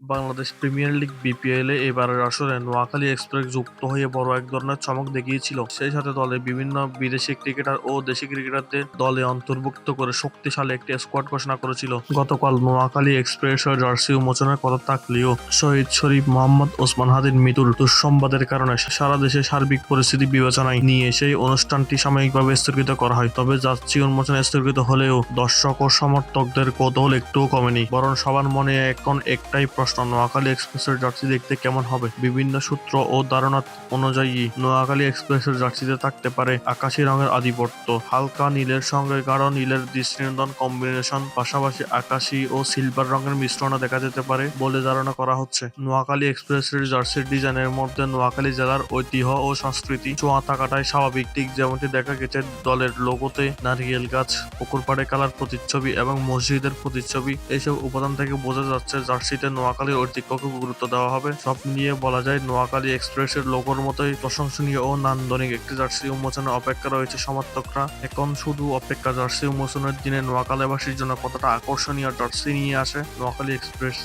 Bangladesh premier league বিপিএলে এবারের আসরে নোয়াখালী এক্সপ্রেস যুক্ত হয়ে বড় এক ধরনের চমক দেখিয়েছিল। সেই সাথে দলে বিভিন্ন বিদেশি ক্রিকেটার ও দেশি ক্রিকেটারদের দলে অন্তর্ভুক্ত করে শক্তিশালী একটি স্কোয়াড ঘোষণা করেছিল। গতকাল নোয়াখালী এক্সপ্রেসের জার্সি উন্মোচনের কথা থাকলেও শহীদ শরীফ মোহাম্মদ ওসমান হাদির মৃত্যুর দুঃসংবাদের কারণে সারা দেশের সার্বিক পরিস্থিতি বিবেচনায় নিয়ে সেই অনুষ্ঠানটি সাময়িকভাবে স্থগিত করা হয়। তবে জার্সি উন্মোচন স্থগিত হলেও দর্শক ও সমর্থকদের কৌতূহল একটুও কমেনি, বরং সবার মনে এখন একটাই প্রশ্ন, নোয়াখালী এক্সপ্রেসের জার্সি দেখতে কেমন হবে। বিভিন্ন সূত্র ও ধারণা অনুযায়ী নোয়াখালী এক্সপ্রেসের জার্সিতে থাকতে পারে আকাশি রঙের আধিপত্য, হালকা নীলের সঙ্গে গাঢ় নীলের দৃষ্টিনন্দন কম্বিনেশন, পাশাপাশি আকাশি ও সিলভার রঙের মিশ্রণও দেখা যেতে পারে বলে ধারণা করা হচ্ছে। নোয়াখালী এক্সপ্রেসের জার্সির ডিজাইনের মধ্যে নোয়াখালী জেলার ঐতিহ্য ও সংস্কৃতি ছোঁয়া থাকাটাই স্বাভাবিক। ঠিক যেমনটি দেখা গেছে দলের লোগোতে নারিকেল গাছ, পুকুর পাড়ে কালার প্রতিচ্ছবি এবং মসজিদের প্রতিচ্ছবি, এইসব উপাদান থেকে বোঝা যাচ্ছে জার্সিতে নোয়াখালীর ঐতিহ্যকে গুরুত্ব দেওয়া হবে। সব মিলিয়ে বলা যায় নোয়াখালী এক্সপ্রেসের লোগোর মতোই প্রশংসনীয় ও নান্দনিক একটি জার্সি উন্মোচনের অপেক্ষা রয়েছে সমর্থকরা। এখন শুধু অপেক্ষা জার্সি উন্মোচনের দিনে নোয়াখালীবাসীর জন্য কতটা আকর্ষণীয় জার্সি নিয়ে আসে নোয়াখালী এক্সপ্রেস।